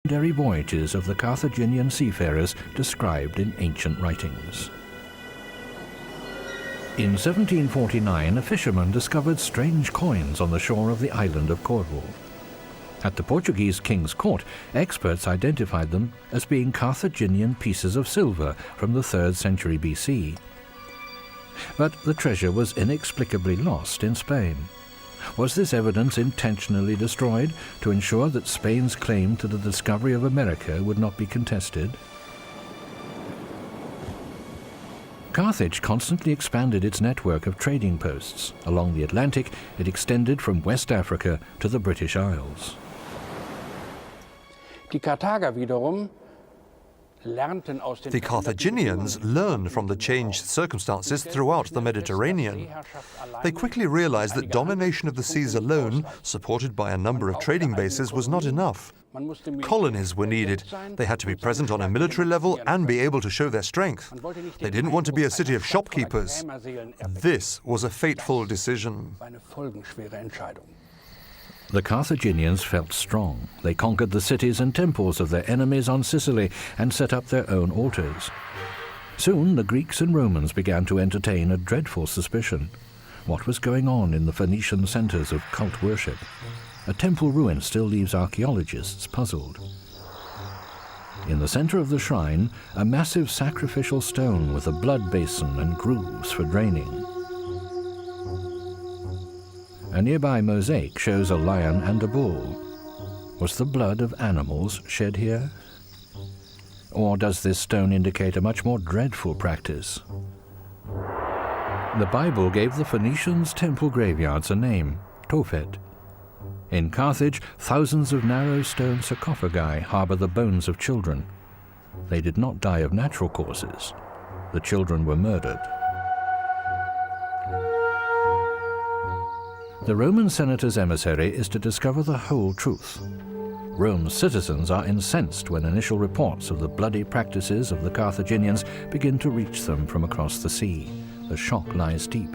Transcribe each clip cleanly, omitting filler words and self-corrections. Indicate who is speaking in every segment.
Speaker 1: legendary voyages of the Carthaginian seafarers described in ancient writings. In 1749, a fisherman discovered strange coins on the shore of the island of Cornwall. At the Portuguese king's court, experts identified them as being Carthaginian pieces of silver from the 3rd century BC. But the treasure was inexplicably lost in Spain. Was this evidence intentionally destroyed to ensure that Spain's claim to the discovery of America would not be contested? Carthage constantly expanded its network of trading posts. Along the Atlantic, it extended from West Africa to the British Isles.
Speaker 2: The
Speaker 3: Carthaginians learned from the changed circumstances throughout the Mediterranean. They quickly realized that domination of the seas alone, supported by a number of trading bases, was not enough. Colonies were needed. They had to be present on a military level and be able to show their strength. They didn't want to be a city of shopkeepers. This was a fateful decision.
Speaker 1: The Carthaginians felt strong. They conquered the cities and temples of their enemies on Sicily and set up their own altars. Soon the Greeks and Romans began to entertain a dreadful suspicion. What was going on in the Phoenician centers of cult worship? A temple ruin still leaves archaeologists puzzled. In the center of the shrine, a massive sacrificial stone with a blood basin and grooves for draining. A nearby mosaic shows a lion and a bull. Was the blood of animals shed here? Or does this stone indicate a much more dreadful practice? The Bible gave the Phoenicians' temple graveyards a name, Tophet. In Carthage, thousands of narrow stone sarcophagi harbor the bones of children. They did not die of natural causes. The children were murdered. The Roman senator's emissary is to discover the whole truth. Rome's citizens are incensed when initial reports of the bloody practices of the Carthaginians begin to reach them from across the sea. The shock lies deep.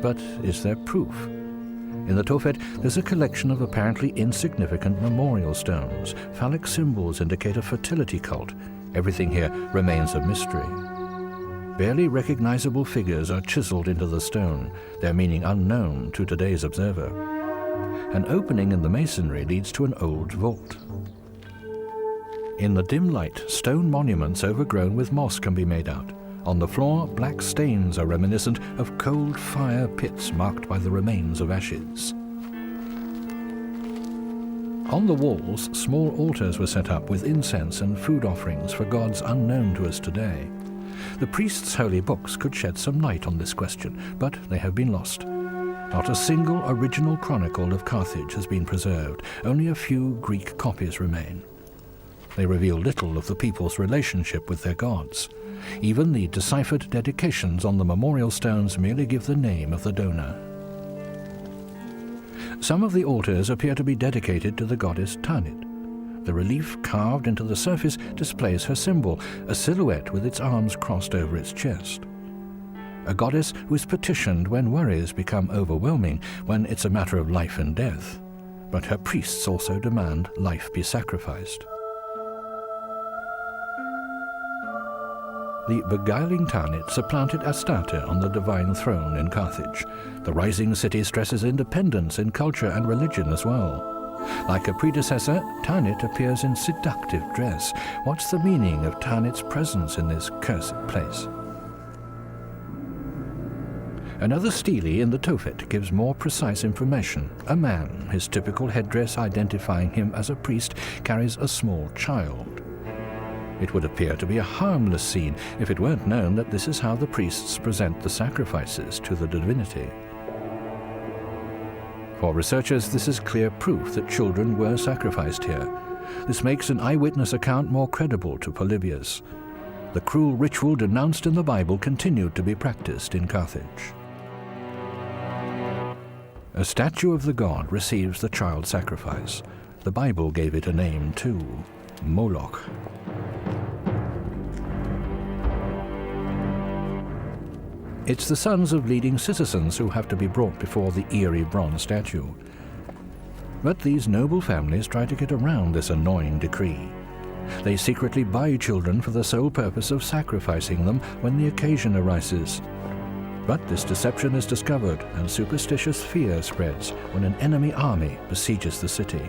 Speaker 1: But is there proof? In the Tophet, there's a collection of apparently insignificant memorial stones. Phallic symbols indicate a fertility cult. Everything here remains a mystery. Barely recognizable figures are chiseled into the stone, their meaning unknown to today's observer. An opening in the masonry leads to an old vault. In the dim light, stone monuments overgrown with moss can be made out. On the floor, black stains are reminiscent of cold fire pits marked by the remains of ashes. On the walls, small altars were set up with incense and food offerings for gods unknown to us today. The priests' holy books could shed some light on this question, but they have been lost. Not a single original chronicle of Carthage has been preserved. Only a few Greek copies remain. They reveal little of the people's relationship with their gods. Even the deciphered dedications on the memorial stones merely give the name of the donor. Some of the altars appear to be dedicated to the goddess Tanit. The relief carved into the surface displays her symbol, a silhouette with its arms crossed over its chest. A goddess who is petitioned when worries become overwhelming, when it's a matter of life and death. But her priests also demand life be sacrificed. The beguiling Tanit supplanted Astarte on the divine throne in Carthage. The rising city stresses independence in culture and religion as well. Like a predecessor, Tanit appears in seductive dress. What's the meaning of Tanit's presence in this cursed place? Another stele in the Tophet gives more precise information. A man, his typical headdress identifying him as a priest, carries a small child. It would appear to be a harmless scene if it weren't known that this is how the priests present the sacrifices to the divinity. For researchers, this is clear proof that children were sacrificed here. This makes an eyewitness account more credible to Polybius. The cruel ritual denounced in the Bible continued to be practiced in Carthage. A statue of the god receives the child sacrifice. The Bible gave it a name too, Moloch. It's the sons of leading citizens who have to be brought before the eerie bronze statue. But these noble families try to get around this annoying decree. They secretly buy children for the sole purpose of sacrificing them when the occasion arises. But this deception is discovered, and superstitious fear spreads when an enemy army besieges the city.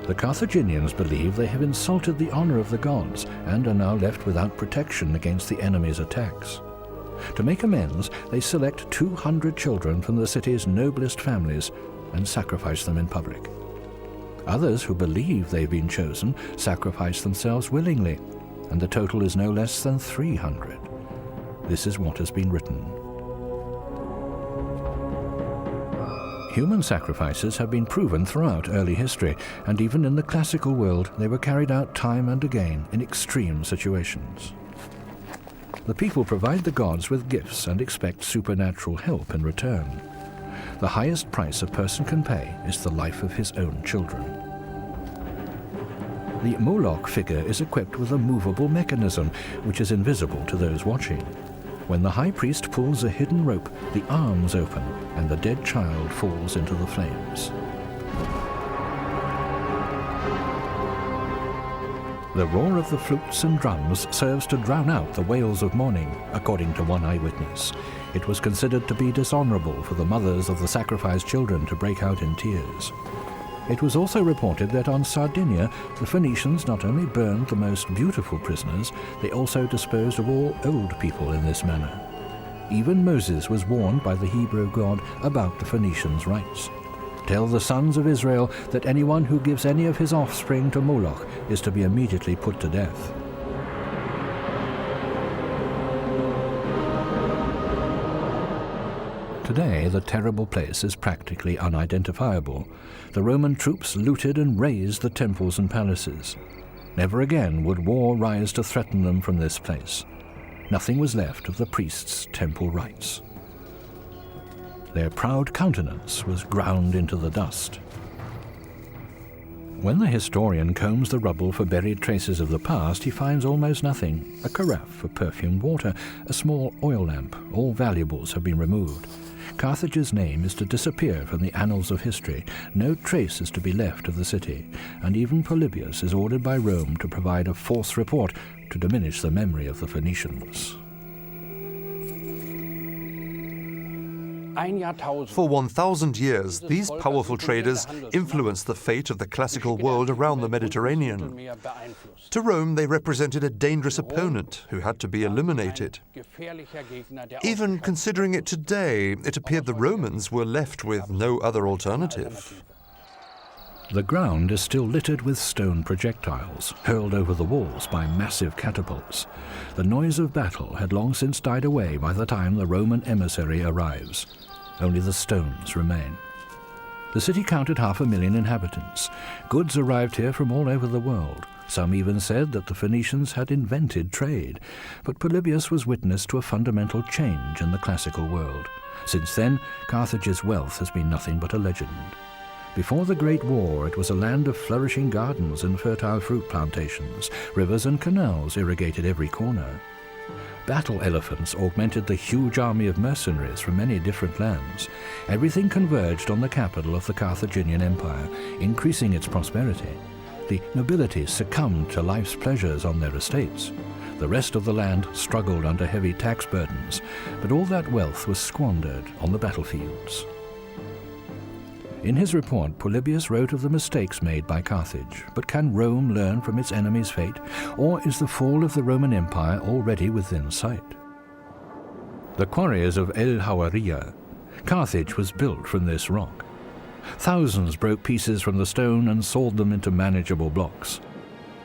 Speaker 1: The Carthaginians believe they have insulted the honor of the gods and are now left without protection against the enemy's attacks. To make amends, they select 200 children from the city's noblest families and sacrifice them in public. Others who believe they've been chosen sacrifice themselves willingly, and the total is no less than 300. This is what has been written. Human sacrifices have been proven throughout early history, and even in the classical world they were carried out time and again in extreme situations. The people provide the gods with gifts and expect supernatural help in return. The highest price a person can pay is the life of his own children. The Moloch figure is equipped with a movable mechanism which is invisible to those watching. When the high priest pulls a hidden rope, the arms open and the dead child falls into the flames. The roar of the flutes and drums serves to drown out the wails of mourning, according to one eyewitness. It was considered to be dishonorable for the mothers of the sacrificed children to break out in tears. It was also reported that on Sardinia, the Phoenicians not only burned the most beautiful prisoners, they also disposed of all old people in this manner. Even Moses was warned by the Hebrew God about the Phoenicians' rites. Tell the sons of Israel that anyone who gives any of his offspring to Moloch is to be immediately put to death. Today, the terrible place is practically unidentifiable. The Roman troops looted and razed the temples and palaces. Never again would war rise to threaten them from this place. Nothing was left of the priests' temple rites. Their proud countenance was ground into the dust. When the historian combs the rubble for buried traces of the past, he finds almost nothing. A carafe for perfumed water, a small oil lamp, all valuables have been removed. Carthage's name is to disappear from the annals of history. No trace is to be left of the city, and even Polybius is ordered by Rome to provide a false report to diminish the memory of the Phoenicians.
Speaker 3: For 1,000 years, these powerful traders influenced the fate of the classical world around the Mediterranean. To Rome, they represented a dangerous opponent who had to be eliminated. Even considering it today, it appeared the Romans were left with no other alternative.
Speaker 1: The ground is still littered with stone projectiles, hurled over the walls by massive catapults. The noise of battle had long since died away by the time the Roman emissary arrives. Only the stones remain. The city counted 500,000 inhabitants. Goods arrived here from all over the world. Some even said that the Phoenicians had invented trade. But Polybius was witness to a fundamental change in the classical world. Since then, Carthage's wealth has been nothing but a legend. Before the Great War, it was a land of flourishing gardens and fertile fruit plantations. Rivers and canals irrigated every corner. Battle elephants augmented the huge army of mercenaries from many different lands. Everything converged on the capital of the Carthaginian Empire, increasing its prosperity. The nobility succumbed to life's pleasures on their estates. The rest of the land struggled under heavy tax burdens, but all that wealth was squandered on the battlefields. In his report, Polybius wrote of the mistakes made by Carthage. But can Rome learn from its enemy's fate, or is the fall of the Roman Empire already within sight? The quarries of El Hawariya. Carthage was built from this rock. Thousands broke pieces from the stone and sawed them into manageable blocks.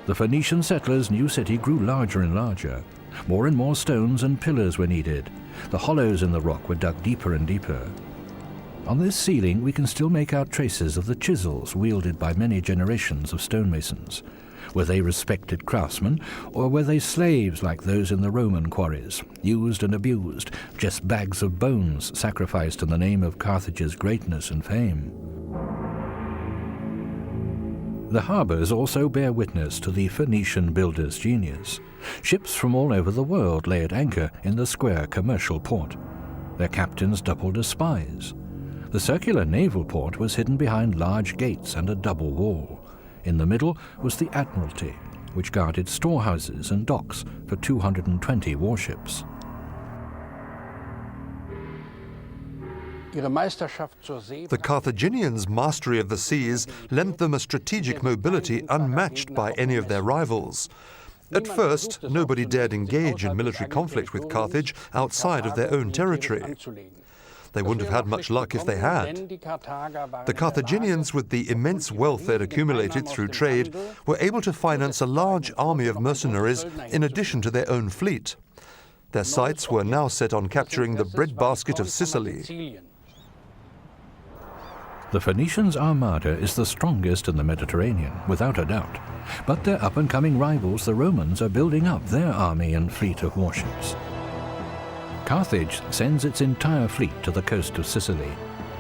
Speaker 1: The Phoenician settlers' new city grew larger and larger. More and more stones and pillars were needed. The hollows in the rock were dug deeper and deeper. On this ceiling, we can still make out traces of the chisels wielded by many generations of stonemasons. Were they respected craftsmen, or were they slaves like those in the Roman quarries, used and abused, just bags of bones sacrificed in the name of Carthage's greatness and fame? The harbors also bear witness to the Phoenician builders' genius. Ships from all over the world lay at anchor in the square commercial port. Their captains doubled as spies. The circular naval port was hidden behind large gates and a double wall. In the middle was the Admiralty, which guarded storehouses and docks for 220 warships.
Speaker 3: The Carthaginians' mastery of the seas lent them a strategic mobility unmatched by any of their rivals. At first, nobody dared engage in military conflict with Carthage outside of their own territory. They wouldn't have had much luck if they had. The Carthaginians, with the immense wealth they'd accumulated through trade, were able to finance a large army of mercenaries in addition to their own fleet. Their sights were now set on capturing the breadbasket of Sicily.
Speaker 1: The Phoenicians' armada is the strongest in the Mediterranean, without a doubt. But their up-and-coming rivals, the Romans, are building up their army and fleet of warships. Carthage sends its entire fleet to the coast of Sicily.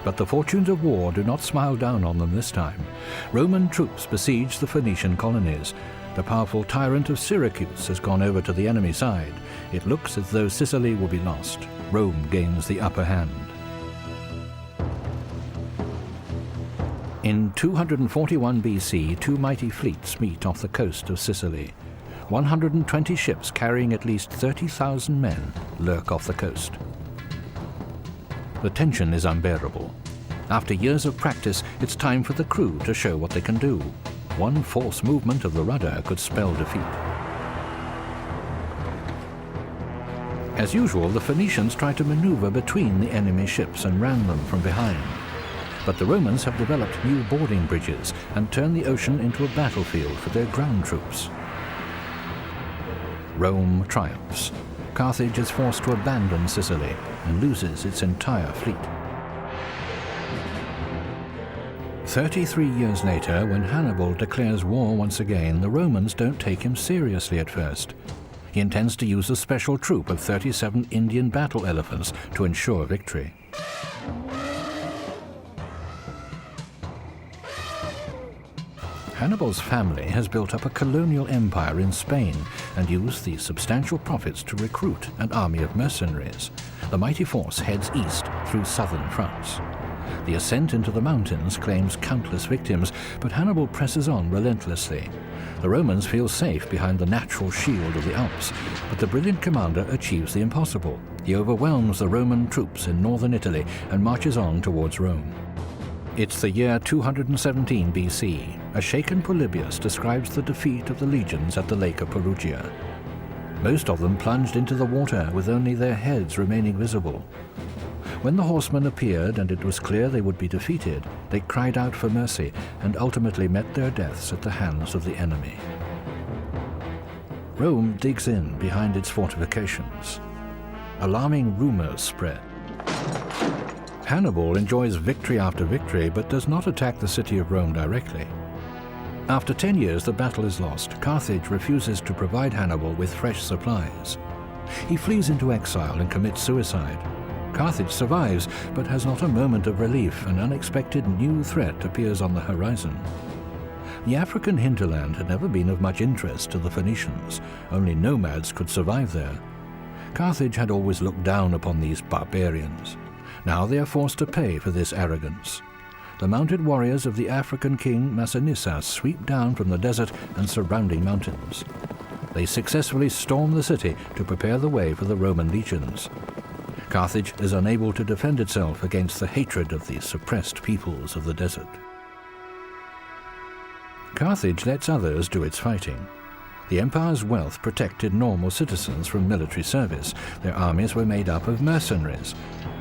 Speaker 1: But the fortunes of war do not smile down on them this time. Roman troops besiege the Phoenician colonies. The powerful tyrant of Syracuse has gone over to the enemy side. It looks as though Sicily will be lost. Rome gains the upper hand. In 241 BC, two mighty fleets meet off the coast of Sicily. 120 ships carrying at least 30,000 men lurk off the coast. The tension is unbearable. After years of practice, it's time for the crew to show what they can do. One false movement of the rudder could spell defeat. As usual, the Phoenicians try to maneuver between the enemy ships and ram them from behind. But the Romans have developed new boarding bridges and turned the ocean into a battlefield for their ground troops. Rome triumphs. Carthage is forced to abandon Sicily and loses its entire fleet. 33 years later, when Hannibal declares war once again, the Romans don't take him seriously at first. He intends to use a special troop of 37 Indian battle elephants to ensure victory. Hannibal's family has built up a colonial empire in Spain and used the substantial profits to recruit an army of mercenaries. The mighty force heads east through southern France. The ascent into the mountains claims countless victims, but Hannibal presses on relentlessly. The Romans feel safe behind the natural shield of the Alps, but the brilliant commander achieves the impossible. He overwhelms the Roman troops in northern Italy and marches on towards Rome. It's the year 217 BC. A shaken Polybius describes the defeat of the legions at the lake of Perugia. Most of them plunged into the water with only their heads remaining visible. When the horsemen appeared and it was clear they would be defeated, they cried out for mercy and ultimately met their deaths at the hands of the enemy. Rome digs in behind its fortifications. Alarming rumors spread. Hannibal enjoys victory after victory, but does not attack the city of Rome directly. After 10 years, the battle is lost. Carthage refuses to provide Hannibal with fresh supplies. He flees into exile and commits suicide. Carthage survives, but has not a moment of relief. An unexpected new threat appears on the horizon. The African hinterland had never been of much interest to the Phoenicians. Only nomads could survive there. Carthage had always looked down upon these barbarians. Now they are forced to pay for this arrogance. The mounted warriors of the African king Massinissa sweep down from the desert and surrounding mountains. They successfully storm the city to prepare the way for the Roman legions. Carthage is unable to defend itself against the hatred of the suppressed peoples of the desert. Carthage lets others do its fighting. The empire's wealth protected normal citizens from military service. Their armies were made up of mercenaries.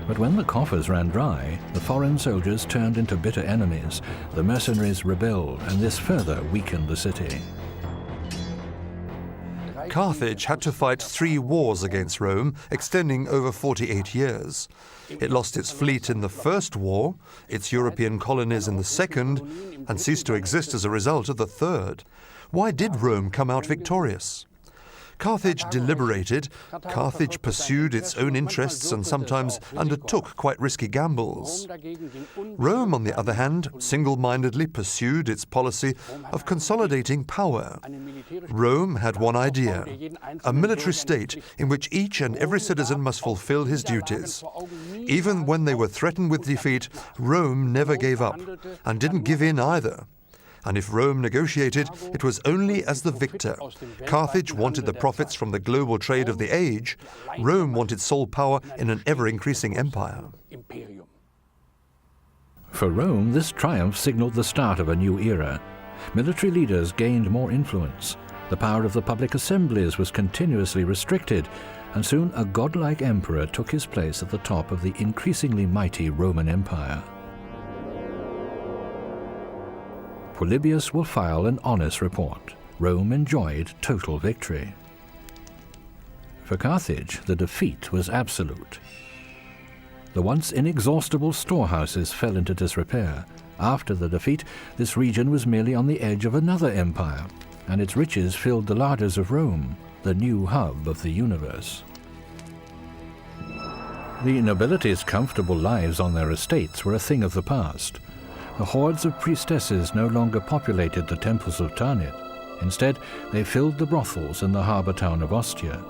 Speaker 1: But when the coffers ran dry, the foreign soldiers turned into bitter enemies. The mercenaries rebelled, and this further weakened the city.
Speaker 3: Carthage had to fight 3 wars against Rome, extending over 48 years. It lost its fleet in the first war, its European colonies in the second, and ceased to exist as a result of the third. Why did Rome come out victorious? Carthage deliberated. Carthage pursued its own interests and sometimes undertook quite risky gambles. Rome, on the other hand, single-mindedly pursued its policy of consolidating power. Rome had one idea: a military state in which each and every citizen must fulfill his duties. Even when they were threatened with defeat, Rome never gave up, and didn't give in either. And if Rome negotiated, it was only as the victor. Carthage wanted the profits from the global trade of the age. Rome wanted sole power in an ever-increasing empire.
Speaker 1: For Rome, this triumph signaled the start of a new era. Military leaders gained more influence. The power of the public assemblies was continuously restricted, and soon a godlike emperor took his place at the top of the increasingly mighty Roman Empire. Polybius will file an honest report. Rome enjoyed total victory. For Carthage, the defeat was absolute. The once inexhaustible storehouses fell into disrepair. After the defeat, this region was merely on the edge of another empire, and its riches filled the larders of Rome, the new hub of the universe. The nobility's comfortable lives on their estates were a thing of the past. The hordes of priestesses no longer populated the temples of Tanit. Instead, they filled the brothels in the harbour town of Ostia.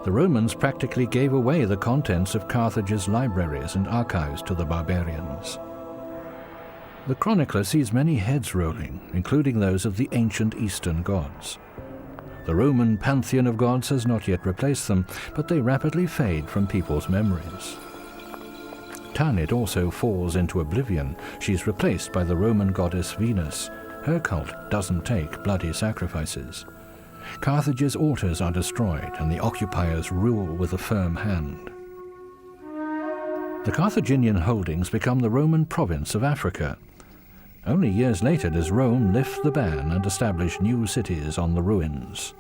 Speaker 1: The Romans practically gave away the contents of Carthage's libraries and archives to the barbarians. The chronicler sees many heads rolling, including those of the ancient Eastern gods. The Roman pantheon of gods has not yet replaced them, but they rapidly fade from people's memories. Tanit also falls into oblivion. She's replaced by the Roman goddess Venus. Her cult doesn't take bloody sacrifices. Carthage's altars are destroyed, and the occupiers rule with a firm hand. The Carthaginian holdings become the Roman province of Africa. Only years later does Rome lift the ban and establish new cities on the ruins.